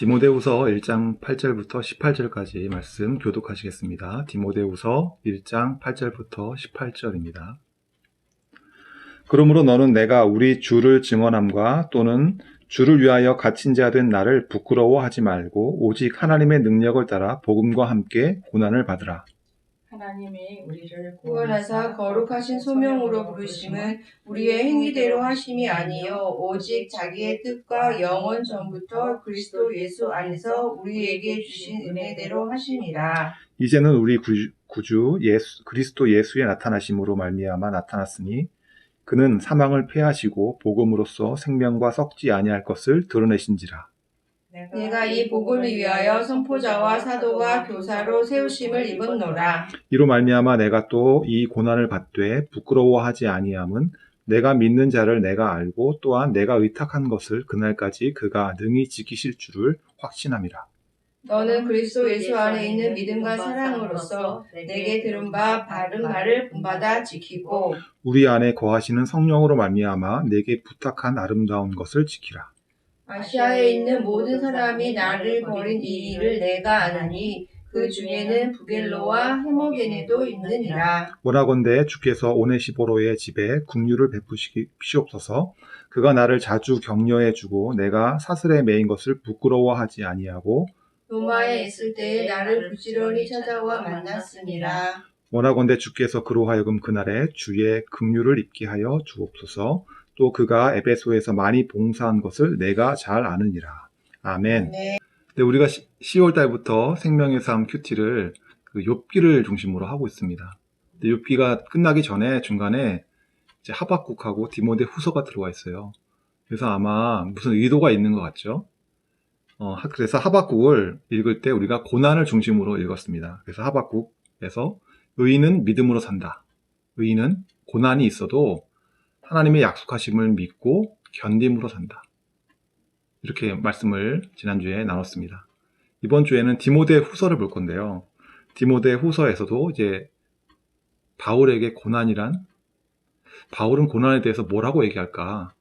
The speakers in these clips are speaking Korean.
디모데후서 1장 8절부터 18절까지 말씀 교독하시겠습니다. 디모데후서 1장 8절부터 18절입니다. 그러므로 너는 내가 우리 주를 증언함과 또는 주를 위하여 갇힌 자 된 나를 부끄러워하지 말고 오직 하나님의 능력을 따라 복음과 함께 고난을 받으라. 하나님이 우리를 구원하사 거룩하신 소명으로 부르심은 우리의 행위대로 하심이 아니요 오직 자기의 뜻과 영원 전부터 그리스도 예수 안에서 우리에게 주신 은혜대로 하심이라. 이제는 우리 구주 그리스도 예수의 나타나심으로 말미암아 나타났으니 그는 사망을 패하시고 복음으로써 생명과 썩지 아니할 것을 드러내신지라. 내가 이 복음을 위하여 선포자와 사도와 교사로 세우심을 입었노라. 이로 말미암아 내가 또 이 고난을 받되 부끄러워하지 아니함은 내가 믿는 자를 내가 알고 또한 내가 의탁한 것을 그날까지 그가 능히 지키실 줄을 확신함이라. 너는 그리스도 예수 안에 있는 믿음과 사랑으로서 내게 들은 바 바른 말을 본받아 지키고 우리 안에 거하시는 성령으로 말미암아 내게 부탁한 아름다운 것을 지키라. 아시아에 있는 모든 사람이 나를 버린 이 일을 내가 아나니 그 중에는 부겔로와 헤모게네도 있느니라. 원하건대 주께서 오네시보로의 집에 긍휼을 베푸시옵소서. 그가 나를 자주 격려해 주고 내가 사슬에 매인 것을 부끄러워하지 아니하고 로마에 있을 때에 나를 부지런히 찾아와 만났습니다. 원하건대 주께서 그로 하여금 그날에 주의 긍휼을 입게 하여 주옵소서. 또 그가 에베소에서 많이 봉사한 것을 내가 잘 아느니라. 아멘. 네. 근데 우리가 10월 달부터 생명의 삶 큐티를 욥기를 중심으로 하고 있습니다. 근데 욥기가 끝나기 전에 중간에 이제 하박국하고 디모데 후서가 들어와 있어요. 그래서 아마 무슨 의도가 있는 것 같죠. 그래서 하박국을 읽을 때 우리가 고난을 중심으로 읽었습니다. 그래서 하박국에서 의인은 믿음으로 산다. 의인은 고난이 있어도 하나님의 약속하심을 믿고 견딤으로 산다. 이렇게 말씀을 지난주에 나눴습니다. 이번 주에는 디모데 후서를 볼 건데요. 디모데 후서에서도 이제 바울에게 바울은 고난에 대해서 뭐라고 얘기할까?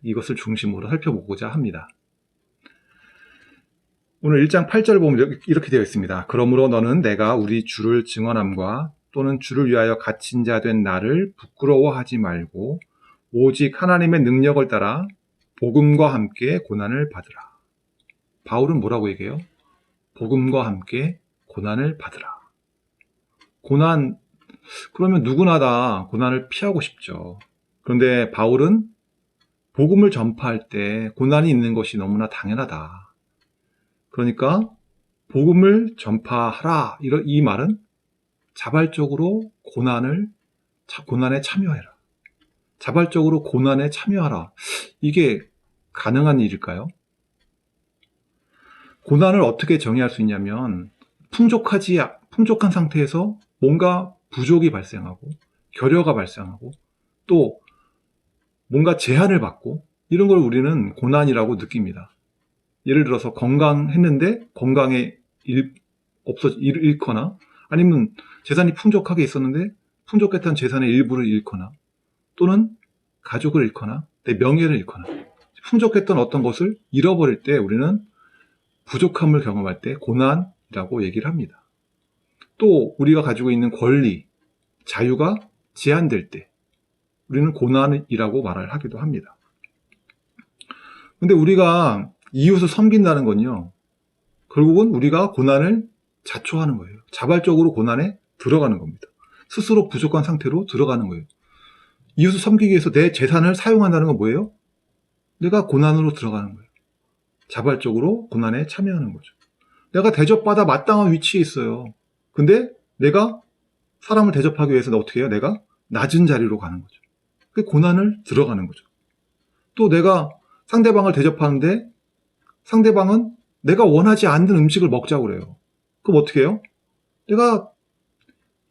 이것을 중심으로 살펴보고자 합니다. 오늘 1장 8절 보면 이렇게 되어 있습니다. 그러므로 너는 내가 우리 주를 증언함과 또는 주를 위하여 갇힌 자 된 나를 부끄러워하지 말고 오직 하나님의 능력을 따라 복음과 함께 고난을 받으라. 바울은 뭐라고 얘기해요? 복음과 함께 고난을 받으라. 고난, 그러면 누구나 다 고난을 피하고 싶죠. 그런데 바울은 복음을 전파할 때 고난이 있는 것이 너무나 당연하다. 그러니까 복음을 전파하라. 이 말은 자발적으로 고난에 참여해라. 자발적으로 고난에 참여하라. 이게 가능한 일일까요? 고난을 어떻게 정의할 수 있냐면 풍족한 상태에서 뭔가 부족이 발생하고 결여가 발생하고 또 뭔가 제한을 받고 이런 걸 우리는 고난이라고 느낍니다. 예를 들어서 건강했는데 건강에 잃거나 아니면 재산이 풍족하게 있었는데 풍족했던 재산의 일부를 잃거나 또는 가족을 잃거나 내 명예를 잃거나 풍족했던 어떤 것을 잃어버릴 때 우리는 부족함을 경험할 때 고난이라고 얘기를 합니다. 또 우리가 가지고 있는 권리, 자유가 제한될 때 우리는 고난이라고 말을 하기도 합니다. 근데 우리가 이웃을 섬긴다는 건요, 결국은 우리가 고난을 자초하는 거예요. 자발적으로 고난에 들어가는 겁니다. 스스로 부족한 상태로 들어가는 거예요. 이웃을 섬기기 위해서 내 재산을 사용한다는 건 뭐예요? 내가 고난으로 들어가는 거예요. 자발적으로 고난에 참여하는 거죠. 내가 대접받아 마땅한 위치에 있어요. 근데 내가 사람을 대접하기 위해서 어떻게 해요? 내가 낮은 자리로 가는 거죠. 그게 고난을 들어가는 거죠. 또 내가 상대방을 대접하는데 상대방은 내가 원하지 않는 음식을 먹자고 그래요. 그럼 어떻게 해요? 내가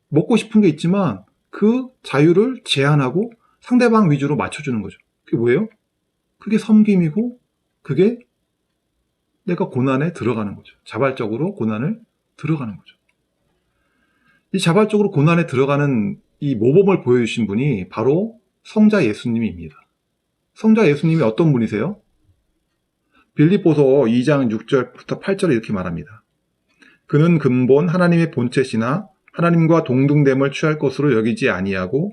먹고 싶은 게 있지만 그 자유를 제한하고 상대방 위주로 맞춰주는 거죠. 그게 뭐예요? 그게 섬김이고 그게 내가 고난에 들어가는 거죠. 자발적으로 고난을 들어가는 거죠. 이 자발적으로 고난에 들어가는 이 모범을 보여주신 분이 바로 성자 예수님입니다. 성자 예수님이 어떤 분이세요? 빌립보서 2장 6절부터 8절에 이렇게 말합니다. 그는 근본 하나님의 본체시나 하나님과 동등됨을 취할 것으로 여기지 아니하고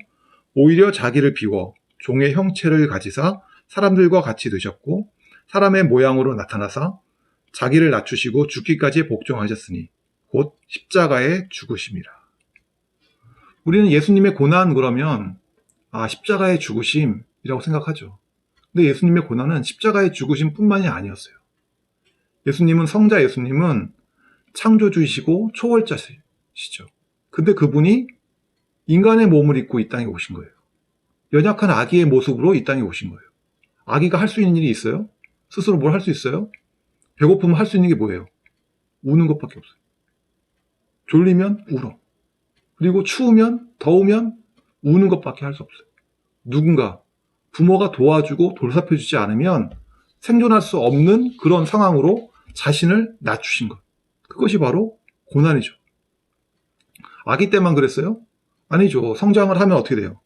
오히려 자기를 비워 종의 형체를 가지사 사람들과 같이 되셨고 사람의 모양으로 나타나사 자기를 낮추시고 죽기까지 복종하셨으니 곧 십자가에 죽으심이라. 우리는 예수님의 고난 그러면 십자가의 죽으심이라고 생각하죠. 근데 예수님의 고난은 십자가의 죽으심뿐만이 아니었어요. 성자 예수님은 창조주이시고 초월자시죠. 근데 그분이 인간의 몸을 입고 이 땅에 오신 거예요. 연약한 아기의 모습으로 이 땅에 오신 거예요. 아기가 할 수 있는 일이 있어요? 스스로 뭘 할 수 있어요? 배고프면 할 수 있는 게 뭐예요? 우는 것밖에 없어요. 졸리면 울어. 그리고 추우면, 더우면 우는 것밖에 할 수 없어요. 누군가, 부모가 도와주고 돌살펴주지 않으면 생존할 수 없는 그런 상황으로 자신을 낮추신 것. 그것이 바로 고난이죠. 아기 때만 그랬어요? 아니죠. 성장을 하면 어떻게 돼요?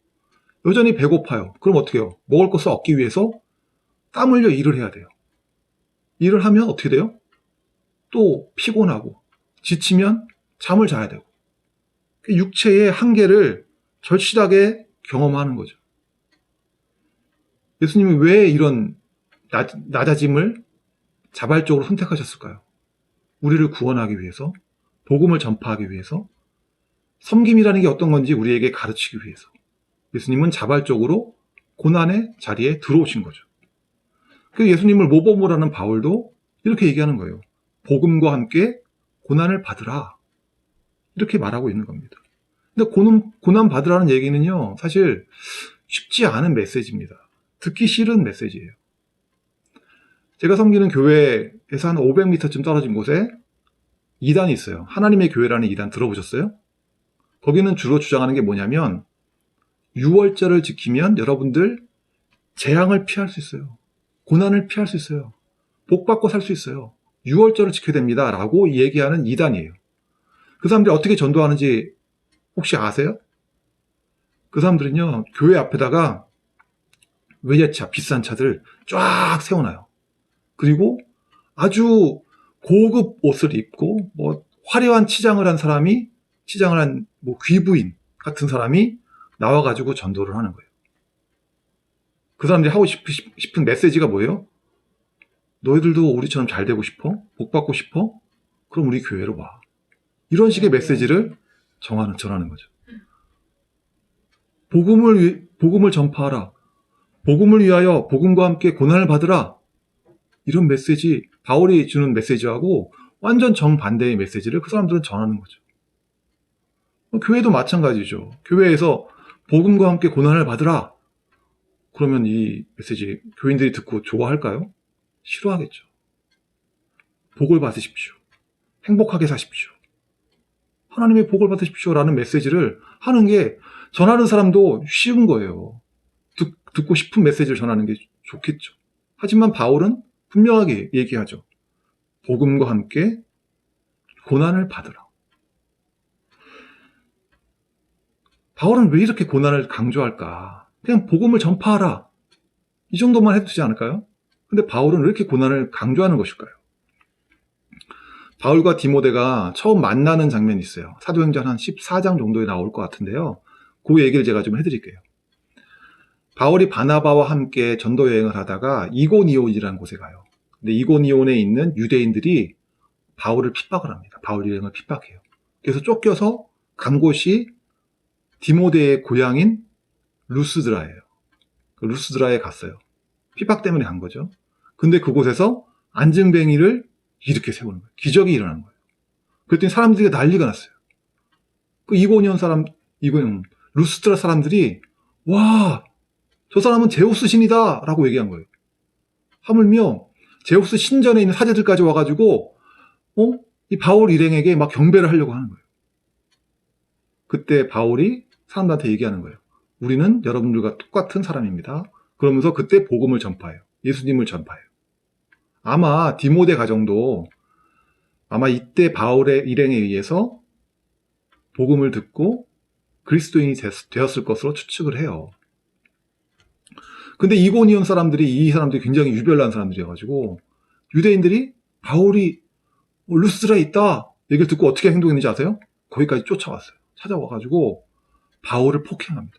여전히 배고파요. 그럼 어떻게 해요? 먹을 것을 얻기 위해서 땀 흘려 일을 해야 돼요. 일을 하면 어떻게 돼요? 또 피곤하고 지치면 잠을 자야 되고 육체의 한계를 절실하게 경험하는 거죠. 예수님이 왜 이런 낮아짐을 자발적으로 선택하셨을까요? 우리를 구원하기 위해서, 복음을 전파하기 위해서, 섬김이라는 게 어떤 건지 우리에게 가르치기 위해서 예수님은 자발적으로 고난의 자리에 들어오신 거죠. 그 예수님을 모범으로 하는 바울도 이렇게 얘기하는 거예요. 복음과 함께 고난을 받으라. 이렇게 말하고 있는 겁니다. 근데 고난 받으라는 얘기는요, 사실 쉽지 않은 메시지입니다. 듣기 싫은 메시지예요. 제가 섬기는 교회에서 한 500m쯤 떨어진 곳에 2단이 있어요. 하나님의 교회라는 2단 들어보셨어요? 거기는 주로 주장하는 게 뭐냐면 6월절을 지키면 여러분들 재앙을 피할 수 있어요. 고난을 피할 수 있어요. 복 받고 살 수 있어요. 6월절을 지켜야 됩니다. 라고 얘기하는 2단이에요. 그 사람들이 어떻게 전도하는지 혹시 아세요? 그 사람들은요, 교회 앞에다가 외제차, 비싼 차들 쫙 세워놔요. 그리고 아주 고급 옷을 입고 화려한 치장을 한 사람이, 치장을 한 귀부인 같은 사람이 나와가지고 전도를 하는 거예요. 그 사람들이 하고 싶은 메시지가 뭐예요? 너희들도 우리처럼 잘 되고 싶어? 복 받고 싶어? 그럼 우리 교회로 와. 이런 식의 메시지를 전하는 거죠. 복음을 전파하라. 복음을 위하여 복음과 함께 고난을 받으라. 이런 메시지, 바울이 주는 메시지하고 완전 정반대의 메시지를 그 사람들은 전하는 거죠. 교회도 마찬가지죠. 교회에서 복음과 함께 고난을 받으라. 그러면 이 메시지 교인들이 듣고 좋아할까요? 싫어하겠죠. 복을 받으십시오. 행복하게 사십시오. 하나님의 복을 받으십시오라는 메시지를 하는 게 전하는 사람도 쉬운 거예요. 듣고 싶은 메시지를 전하는 게 좋겠죠. 하지만 바울은 분명하게 얘기하죠. 복음과 함께 고난을 받으라. 바울은 왜 이렇게 고난을 강조할까? 그냥 복음을 전파하라. 이 정도만 해도 되지 않을까요? 근데 바울은 왜 이렇게 고난을 강조하는 것일까요? 바울과 디모데가 처음 만나는 장면이 있어요. 사도행전 한 14장 정도에 나올 것 같은데요. 그 얘기를 제가 좀 해드릴게요. 바울이 바나바와 함께 전도 여행을 하다가 이고니온이라는 곳에 가요. 근데 이고니온에 있는 유대인들이 바울을 핍박을 합니다. 바울 여행을 핍박해요. 그래서 쫓겨서 간 곳이 디모데의 고향인 루스드라예요. 그 루스드라에 갔어요. 핍박 때문에 간 거죠. 근데 그곳에서 안증뱅이를 이렇게 세우는 거예요. 기적이 일어나는 거예요. 그랬더니 사람들이 난리가 났어요. 그 루스드라 사람들이 와, 저 사람은 제우스 신이다 라고 얘기한 거예요. 하물며 제우스 신전에 있는 사제들까지 와가지고 이 바울 일행에게 막 경배를 하려고 하는 거예요. 그때 바울이 사람들한테 얘기하는 거예요. 우리는 여러분들과 똑같은 사람입니다. 그러면서 그때 복음을 전파해요. 예수님을 전파해요. 아마 디모데 가정도 아마 이때 바울의 일행에 의해서 복음을 듣고 그리스도인이 되었을 것으로 추측을 해요. 근데 이고니온 사람들이 이 사람들이 굉장히 유별난 사람들이어가지고 유대인들이 바울이 루스드라에 있다 얘기를 듣고 어떻게 행동했는지 아세요? 거기까지 쫓아왔어요. 찾아와가지고 바울을 폭행합니다.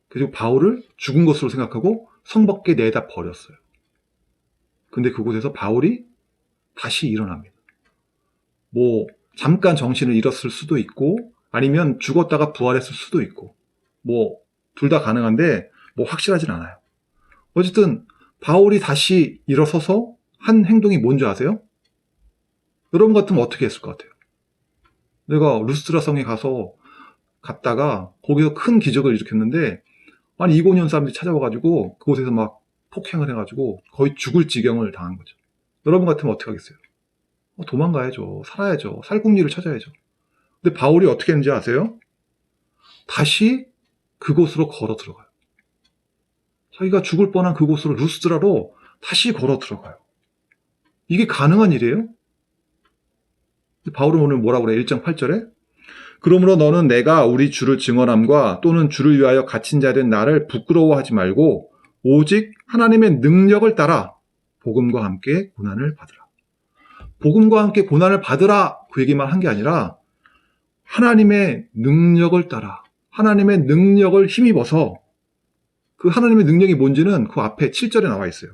그리고 바울을 죽은 것으로 생각하고 성 밖에 내다 버렸어요. 근데 그곳에서 바울이 다시 일어납니다. 뭐 잠깐 정신을 잃었을 수도 있고 아니면 죽었다가 부활했을 수도 있고 뭐 둘 다 가능한데 뭐 확실하진 않아요. 어쨌든 바울이 다시 일어서서 한 행동이 뭔지 아세요? 여러분 같으면 어떻게 했을 것 같아요? 내가 루스드라 성에 갔다가 거기서 큰 기적을 일으켰는데 아니 이고니온 사람들이 찾아와가지고 그곳에서 막 폭행을 해가지고 거의 죽을 지경을 당한 거죠. 여러분 같으면 어떻게 하겠어요? 도망가야죠. 살아야죠. 살궁리를 찾아야죠. 근데 바울이 어떻게 했는지 아세요? 다시 그곳으로 걸어 들어가요. 자기가 죽을 뻔한 그곳으로 루스드라로 다시 걸어 들어가요. 이게 가능한 일이에요? 바울은 오늘 뭐라고 그래? 1장 8절에 그러므로 너는 내가 우리 주를 증언함과 또는 주를 위하여 갇힌 자 된 나를 부끄러워하지 말고 오직 하나님의 능력을 따라 복음과 함께 고난을 받으라. 복음과 함께 고난을 받으라 그 얘기만 한 게 아니라 하나님의 능력을 따라 하나님의 능력을 힘입어서 그 하나님의 능력이 뭔지는 그 앞에 7절에 나와 있어요.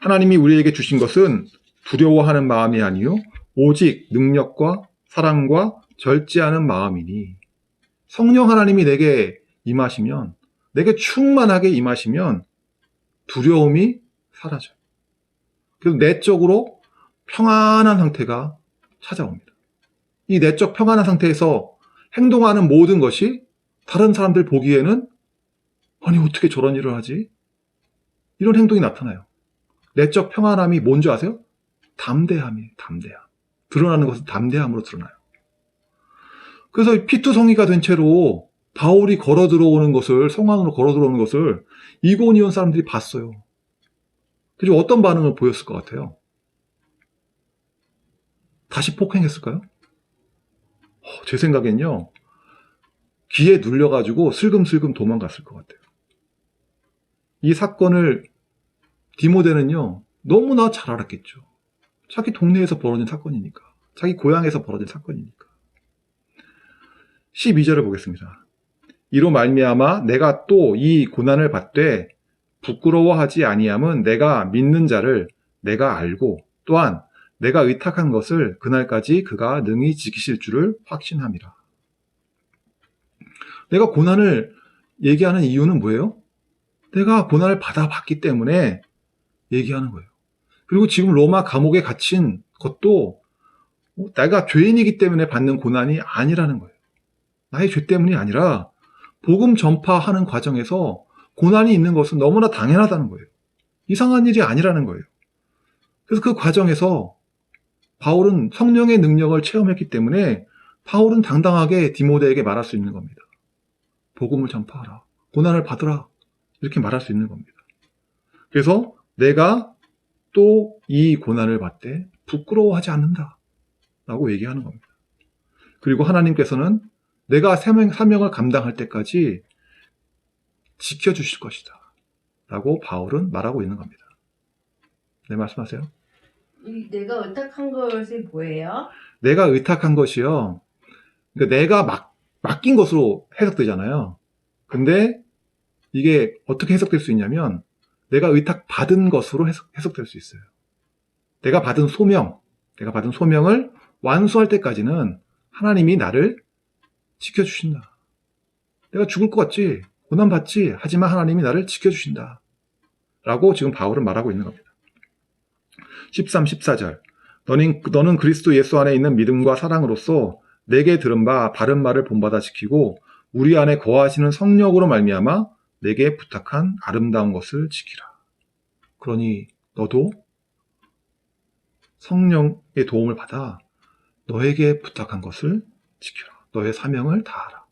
하나님이 우리에게 주신 것은 두려워하는 마음이 아니요 오직 능력과 사랑과 절제하는 마음이니 성령 하나님이 내게 임하시면 내게 충만하게 임하시면 두려움이 사라져요. 그래서 내적으로 평안한 상태가 찾아옵니다. 이 내적 평안한 상태에서 행동하는 모든 것이 다른 사람들 보기에는 아니 어떻게 저런 일을 하지? 이런 행동이 나타나요. 내적 평안함이 뭔지 아세요? 담대함이에요. 담대함. 드러나는 것은 담대함으로 드러나요. 그래서 피투성이가 된 채로 바울이 걸어 들어오는 것을 성 안으로 걸어 들어오는 것을 이고니온 사람들이 봤어요. 그래서 어떤 반응을 보였을 것 같아요? 다시 폭행했을까요? 제 생각엔요. 기에 눌려가지고 슬금슬금 도망갔을 것 같아요. 이 사건을 디모데는요. 너무나 잘 알았겠죠. 자기 동네에서 벌어진 사건이니까. 자기 고향에서 벌어진 사건이니까. 12절을 보겠습니다. 이로 말미암아 내가 또 이 고난을 받되 부끄러워하지 아니함은 내가 믿는 자를 내가 알고 또한 내가 의탁한 것을 그날까지 그가 능히 지키실 줄을 확신함이라. 내가 고난을 얘기하는 이유는 뭐예요? 내가 고난을 받아봤기 때문에 얘기하는 거예요. 그리고 지금 로마 감옥에 갇힌 것도 내가 죄인이기 때문에 받는 고난이 아니라는 거예요. 나의 죄 때문이 아니라 복음 전파하는 과정에서 고난이 있는 것은 너무나 당연하다는 거예요. 이상한 일이 아니라는 거예요. 그래서 그 과정에서 바울은 성령의 능력을 체험했기 때문에 바울은 당당하게 디모데에게 말할 수 있는 겁니다. 복음을 전파하라. 고난을 받으라. 이렇게 말할 수 있는 겁니다. 그래서 내가 또 이 고난을 받되 부끄러워하지 않는다. 라고 얘기하는 겁니다. 그리고 하나님께서는 내가 사명을 감당할 때까지 지켜주실 것이다. 라고 바울은 말하고 있는 겁니다. 네, 말씀하세요. 내가 의탁한 것이 뭐예요? 내가 의탁한 것이요. 그러니까 내가 맡긴 것으로 해석되잖아요. 근데 이게 어떻게 해석될 수 있냐면 내가 의탁받은 것으로 해석될 수 있어요. 내가 받은 소명을 완수할 때까지는 하나님이 나를 지켜주신다. 내가 죽을 것 같지? 고난받지? 하지만 하나님이 나를 지켜주신다. 라고 지금 바울은 말하고 있는 겁니다. 13, 14절 너는 그리스도 예수 안에 있는 믿음과 사랑으로서 내게 들은 바 바른 말을 본받아 지키고 우리 안에 거하시는 성령으로 말미암아 내게 부탁한 아름다운 것을 지키라. 그러니 너도 성령의 도움을 받아 너에게 부탁한 것을 지켜라. 너의 사명을 다하라.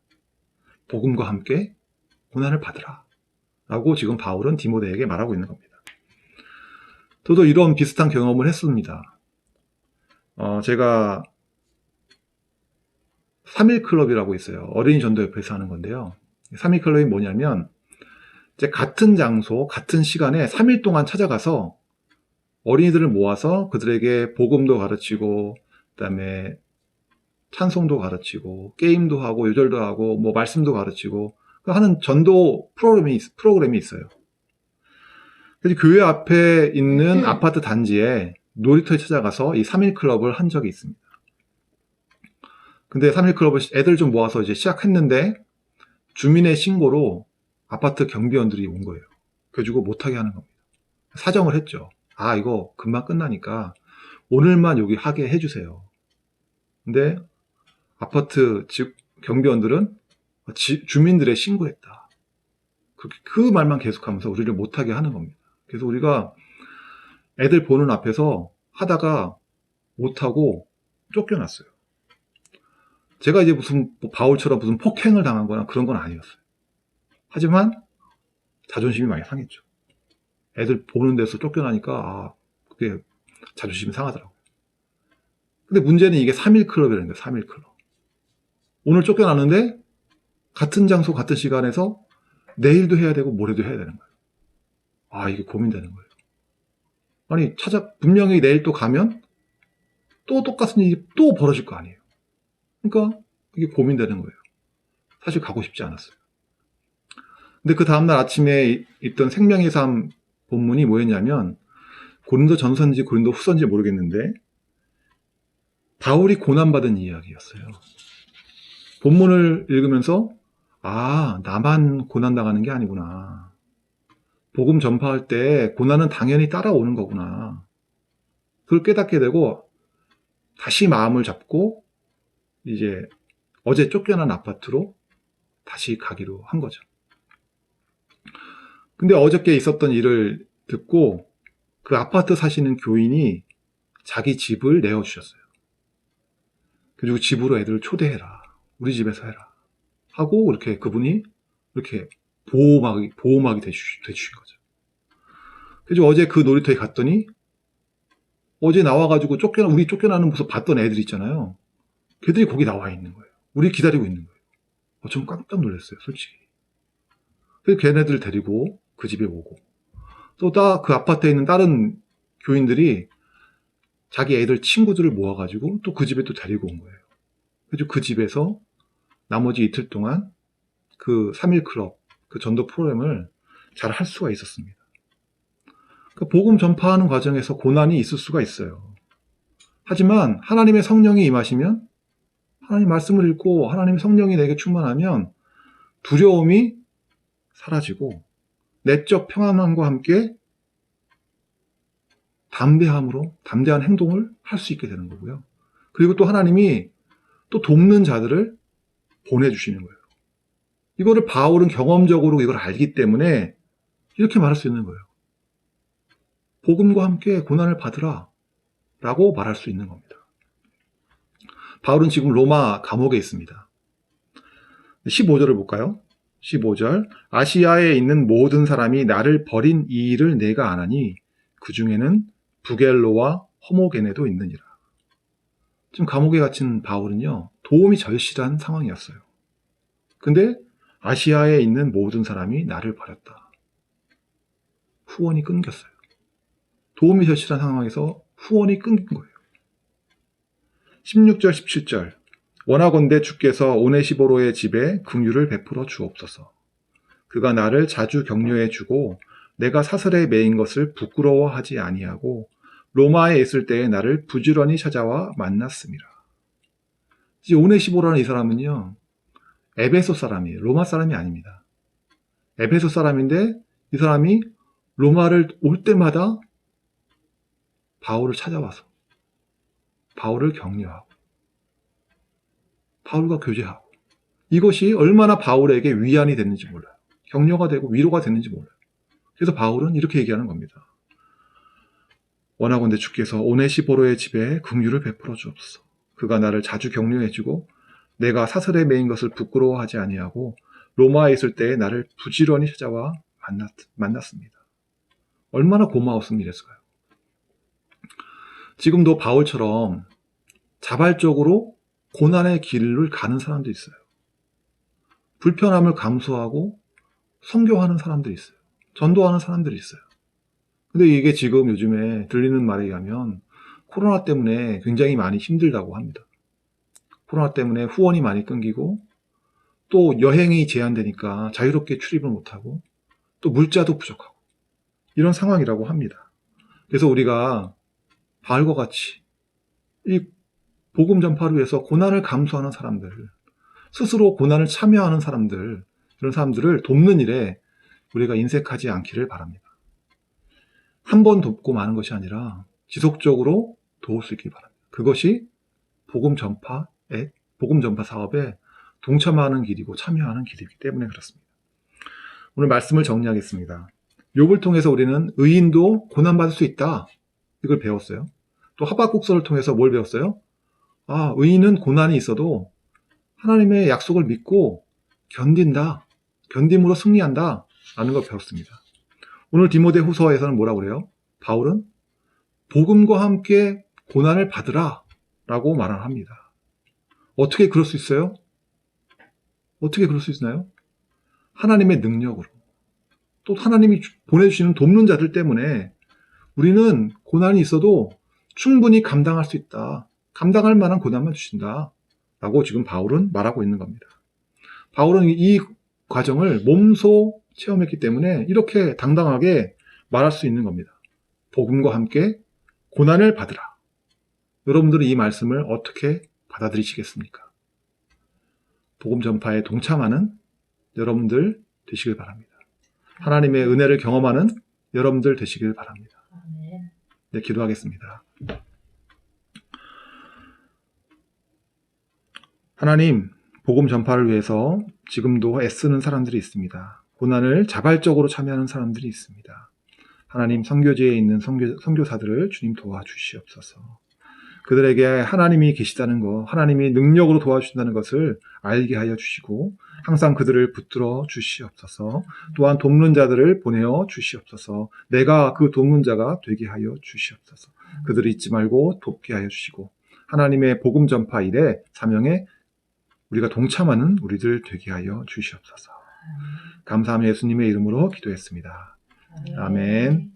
복음과 함께 고난을 받으라. 라고 지금 바울은 디모데에게 말하고 있는 겁니다. 저도 이런 비슷한 경험을 했습니다. 제가 3.1클럽이라고 있어요. 어린이 전도협회에서 하는 건데요. 3.1클럽이 뭐냐면 이제 같은 장소, 같은 시간에 3일 동안 찾아가서 어린이들을 모아서 그들에게 복음도 가르치고, 그다음에 찬송도 가르치고, 게임도 하고, 요절도 하고, 뭐 말씀도 가르치고 하는 전도 프로그램이 있어요. 그래서 교회 앞에 있는 아파트 단지에 놀이터에 찾아가서 이 3일 클럽을 한 적이 있습니다. 근데 3일 클럽을 애들 좀 모아서 이제 시작했는데 주민의 신고로 아파트 경비원들이 온 거예요. 그래가지고 못하게 하는 겁니다. 사정을 했죠. 아, 이거 금방 끝나니까 오늘만 여기 하게 해주세요. 근데 아파트 즉 경비원들은 주민들의 신고했다. 그 말만 계속하면서 우리를 못하게 하는 겁니다. 그래서 우리가 애들 보는 앞에서 하다가 못하고 쫓겨났어요. 제가 이제 무슨 바울처럼 무슨 폭행을 당한 거나 그런 건 아니었어요. 하지만 자존심이 많이 상했죠. 애들 보는 데서 쫓겨나니까 그게 자존심이 상하더라고요. 근데 문제는 이게 3일 클럽이라는 거예요. 3일 클럽. 오늘 쫓겨났는데 같은 장소 같은 시간에서 내일도 해야 되고 모레도 해야 되는 거예요. 이게 고민되는 거예요. 아니 분명히 내일 또 가면 또 똑같은 일이 또 벌어질 거 아니에요. 그러니까 이게 고민되는 거예요. 사실 가고 싶지 않았어요. 근데 그 다음날 아침에 있던 생명의 삶 본문이 뭐였냐면 고린도 전서인지 고린도 후서인지 모르겠는데 바울이 고난받은 이야기였어요. 본문을 읽으면서 나만 고난당하는 게 아니구나. 복음 전파할 때 고난은 당연히 따라오는 거구나. 그걸 깨닫게 되고 다시 마음을 잡고 이제 어제 쫓겨난 아파트로 다시 가기로 한 거죠. 근데 어저께 있었던 일을 듣고 그 아파트 사시는 교인이 자기 집을 내어주셨어요. 그리고 집으로 애들을 초대해라. 우리 집에서 해라. 하고 이렇게 그분이 이렇게 보호막이 되주신 거죠. 그래서 어제 그 놀이터에 갔더니 어제 나와가지고 우리 쫓겨나는 모습 봤던 애들 있잖아요. 걔들이 거기 나와 있는 거예요. 우리 기다리고 있는 거예요. 전 깜짝 놀랐어요, 솔직히. 그래서 걔네들 데리고 그 집에 오고 또 그 아파트에 있는 다른 교인들이 자기 애들 친구들을 모아가지고 또 그 집에 또 데리고 온 거예요. 그래서 그 집에서 나머지 이틀 동안 그 3일 클럽, 그 전도 프로그램을 잘 할 수가 있었습니다. 그러니까 복음 전파하는 과정에서 고난이 있을 수가 있어요. 하지만 하나님의 성령이 임하시면 하나님 말씀을 읽고 하나님의 성령이 내게 충만하면 두려움이 사라지고 내적 평안함과 함께 담대한 행동을 할 수 있게 되는 거고요. 그리고 또 하나님이 또 돕는 자들을 보내주시는 거예요. 이거를 바울은 경험적으로 이걸 알기 때문에 이렇게 말할 수 있는 거예요. 복음과 함께 고난을 받으라 라고 말할 수 있는 겁니다. 바울은 지금 로마 감옥에 있습니다. 15절을 볼까요? 15절 아시아에 있는 모든 사람이 나를 버린 이 일을 내가 아나니 그 중에는 부겔로와 허모게네도 있느니라. 지금 감옥에 갇힌 바울은요, 도움이 절실한 상황이었어요. 근데 아시아에 있는 모든 사람이 나를 버렸다. 후원이 끊겼어요. 도움이 절실한 상황에서 후원이 끊긴 거예요. 16절, 17절 원하건대 주께서 오네시보로의 집에 긍휼을 베풀어 주옵소서. 그가 나를 자주 격려해 주고 내가 사슬에 매인 것을 부끄러워하지 아니하고 로마에 있을 때에 나를 부지런히 찾아와 만났습니다. 이 오네시보라는 이 사람은요, 에베소 사람이에요. 로마 사람이 아닙니다. 에베소 사람인데 이 사람이 로마를 올 때마다 바울을 찾아와서 바울을 격려하고 바울과 교제하고 이것이 얼마나 바울에게 위안이 됐는지 몰라요. 격려가 되고 위로가 됐는지 몰라요. 그래서 바울은 이렇게 얘기하는 겁니다. 원하건대 주께서 오네시보로의 집에 긍휼을 베풀어 주옵소서. 그가 나를 자주 격려해주고 내가 사슬에 매인 것을 부끄러워하지 아니하고 로마에 있을 때에 나를 부지런히 찾아와 만났습니다. 얼마나 고마웠으면 이랬을까요? 지금도 바울처럼 자발적으로 고난의 길을 가는 사람도 있어요. 불편함을 감수하고 선교하는 사람들이 있어요. 전도하는 사람들이 있어요. 근데 이게 지금 요즘에 들리는 말에 의하면 코로나 때문에 굉장히 많이 힘들다고 합니다. 코로나 때문에 후원이 많이 끊기고 또 여행이 제한되니까 자유롭게 출입을 못하고 또 물자도 부족하고 이런 상황이라고 합니다. 그래서 우리가 바울과 같이 이 복음 전파를 위해서 고난을 감수하는 사람들, 스스로 고난을 참여하는 사람들, 이런 사람들을 돕는 일에 우리가 인색하지 않기를 바랍니다. 한 번 돕고 마는 것이 아니라 지속적으로 도울 수 있길 바랍니다. 그것이 복음 전파 사업에 동참하는 길이고 참여하는 길이기 때문에 그렇습니다. 오늘 말씀을 정리하겠습니다. 욥을 통해서 우리는 의인도 고난받을 수 있다. 이걸 배웠어요. 또 하박국서를 통해서 뭘 배웠어요? 의인은 고난이 있어도 하나님의 약속을 믿고 견딘다. 견딤으로 승리한다. 라는 걸 배웠습니다. 오늘 디모데 후서에서는 뭐라고 그래요? 바울은 복음과 함께 고난을 받으라 라고 말을 합니다. 어떻게 그럴 수 있어요? 어떻게 그럴 수 있나요? 하나님의 능력으로. 또 하나님이 보내주시는 돕는 자들 때문에 우리는 고난이 있어도 충분히 감당할 수 있다. 감당할 만한 고난만 주신다. 라고 지금 바울은 말하고 있는 겁니다. 바울은 이 과정을 몸소 체험했기 때문에 이렇게 당당하게 말할 수 있는 겁니다. 복음과 함께 고난을 받으라. 여러분들은 이 말씀을 어떻게 받아들이시겠습니까? 복음 전파에 동참하는 여러분들 되시길 바랍니다. 하나님의 은혜를 경험하는 여러분들 되시길 바랍니다. 아멘. 네, 기도하겠습니다. 하나님, 복음 전파를 위해서 지금도 애쓰는 사람들이 있습니다. 고난을 자발적으로 참여하는 사람들이 있습니다. 하나님, 선교지에 있는 선교사들을 주님 도와주시옵소서. 그들에게 하나님이 계시다는 것, 하나님이 능력으로 도와주신다는 것을 알게 하여 주시고 항상 그들을 붙들어 주시옵소서. 또한 돕는 자들을 보내어 주시옵소서. 내가 그 돕는 자가 되게 하여 주시옵소서. 그들을 잊지 말고 돕게 하여 주시고 하나님의 복음 전파 일에 사명에 우리가 동참하는 우리들 되게 하여 주시옵소서. 감사하며 예수님의 이름으로 기도했습니다. 아멘.